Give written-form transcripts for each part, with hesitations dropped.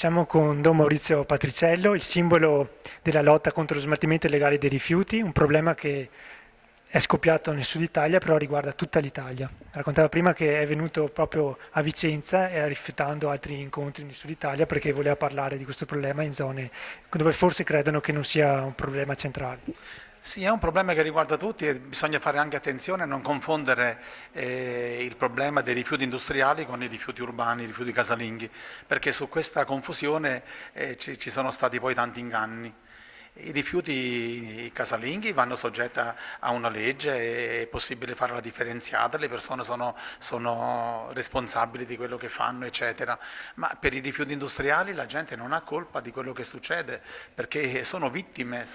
Siamo con Don Maurizio Patriciello, il simbolo della lotta contro lo smaltimento illegale dei rifiuti, un problema che è scoppiato nel sud Italia, però riguarda tutta l'Italia. Raccontava prima che è venuto proprio a Vicenza e rifiutando altri incontri nel sud Italia perché voleva parlare di questo problema in zone dove forse credono che non sia un problema centrale. Sì, è un problema che riguarda tutti e bisogna fare anche attenzione a non confondere il problema dei rifiuti industriali con i rifiuti urbani, i rifiuti casalinghi, perché su questa confusione ci sono stati poi tanti inganni. I rifiuti casalinghi vanno soggetti a una legge, è possibile fare la differenziata, le persone sono responsabili di quello che fanno, eccetera. Ma per i rifiuti industriali la gente non ha colpa di quello che succede, perché sono vittime,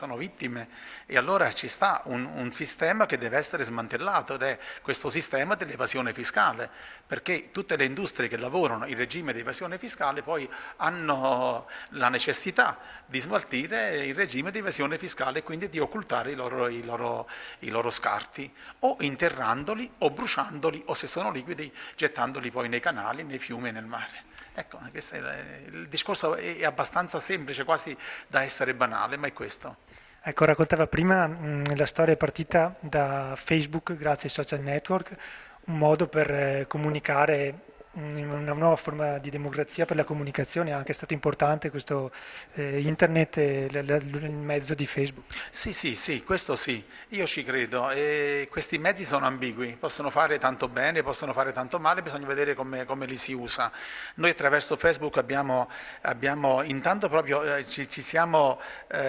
e allora ci sta un sistema che deve essere smantellato ed è questo sistema dell'evasione fiscale, perché tutte le industrie che lavorano in regime di evasione fiscale poi hanno la necessità di smaltire il regime di evasione fiscale e quindi di occultare i loro scarti, o interrandoli o bruciandoli o se sono liquidi gettandoli poi nei canali, nei fiumi e nel mare. Ecco, il discorso è abbastanza semplice, quasi da essere banale, ma è questo. Ecco, raccontava prima, la storia è partita da Facebook grazie ai social network, un modo per comunicare, una nuova forma di democrazia per la comunicazione, è anche stato importante questo internet e il mezzo di Facebook. Sì, questo sì, io ci credo. E questi mezzi sono ambigui, possono fare tanto bene, possono fare tanto male, bisogna vedere come li si usa. Noi attraverso Facebook abbiamo intanto proprio ci siamo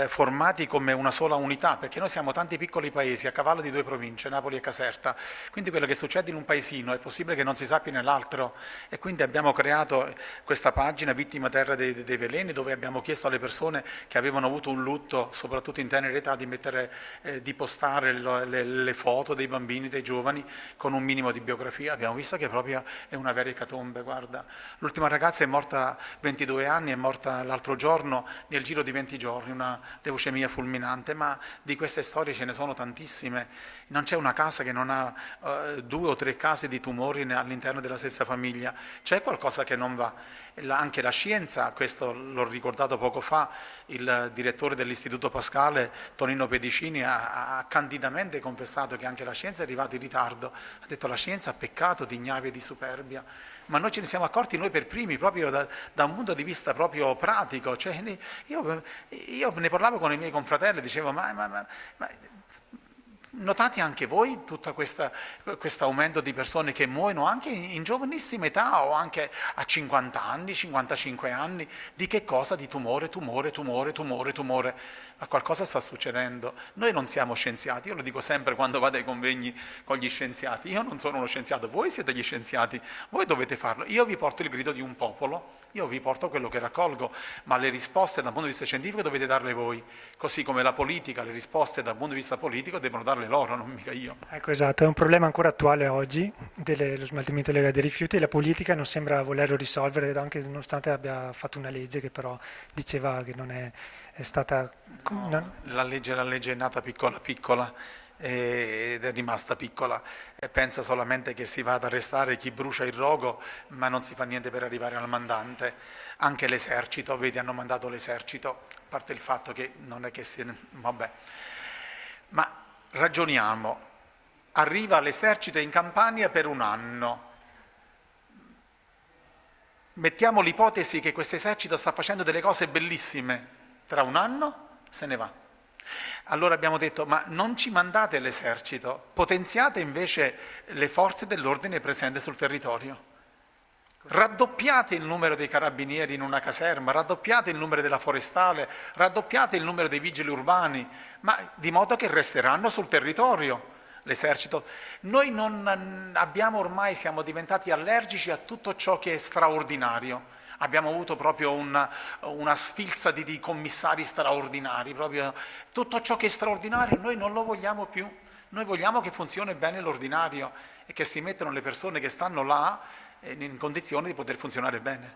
formati come una sola unità, perché noi siamo tanti piccoli paesi a cavallo di due province, Napoli e Caserta, quindi quello che succede in un paesino è possibile che non si sappia nell'altro, e quindi abbiamo creato questa pagina Vittima Terra dei Veleni, dove abbiamo chiesto alle persone che avevano avuto un lutto, soprattutto in tenera età, di postare le foto dei bambini, dei giovani, con un minimo di biografia. Abbiamo visto che proprio è una vera ecatombe, guarda. L'ultima ragazza è morta 22 anni, è morta l'altro giorno, nel giro di 20 giorni, una leucemia fulminante, ma di queste storie ce ne sono tantissime. Non c'è una casa che non ha 2 o 3 casi di tumori all'interno della stessa famiglia. C'è qualcosa che non va. Anche la scienza, questo l'ho ricordato poco fa, il direttore dell'Istituto Pascale, Tonino Pedicini, ha candidamente confessato che anche la scienza è arrivata in ritardo. Ha detto: la scienza ha peccato di ignavia e di superbia. Ma noi ce ne siamo accorti noi per primi, proprio da un punto di vista proprio pratico. Cioè, io ne parlavo con i miei confratelli, dicevo: ma notate anche voi tutto questo aumento di persone che muoiono anche in giovanissima età o anche a 50 anni, 55 anni? Di che cosa? Di tumore. Ma qualcosa sta succedendo. Noi non siamo scienziati, io lo dico sempre quando vado ai convegni con gli scienziati. Io non sono uno scienziato, voi siete gli scienziati, voi dovete farlo. Io vi porto il grido di un popolo, io vi porto quello che raccolgo, ma le risposte dal punto di vista scientifico dovete darle voi, così come la politica, le risposte dal punto di vista politico devono darle loro, non mica io. Ecco, esatto, è un problema ancora attuale oggi, lo smaltimento illegale dei rifiuti, e la politica non sembra volerlo risolvere, anche nonostante abbia fatto una legge che però diceva che non è stata... No, la legge è nata piccola piccola ed è rimasta piccola, e pensa solamente che si va ad arrestare chi brucia il rogo, ma non si fa niente per arrivare al mandante. Anche l'esercito, vedi, hanno mandato l'esercito, a parte il fatto che non è che si... vabbè. Ma ragioniamo, arriva l'esercito in Campania per un anno. Mettiamo l'ipotesi che questo esercito sta facendo delle cose bellissime, tra un anno se ne va. Allora abbiamo detto: ma non ci mandate l'esercito, potenziate invece le forze dell'ordine presenti sul territorio. Raddoppiate il numero dei carabinieri in una caserma, raddoppiate il numero della forestale, raddoppiate il numero dei vigili urbani, ma di modo che resteranno sul territorio. L'esercito. Noi non abbiamo ormai, siamo diventati allergici a tutto ciò che è straordinario. Abbiamo avuto proprio una sfilza di commissari straordinari, proprio tutto ciò che è straordinario noi non lo vogliamo più. Noi vogliamo che funzioni bene l'ordinario e che si mettano le persone che stanno là in condizione di poter funzionare bene.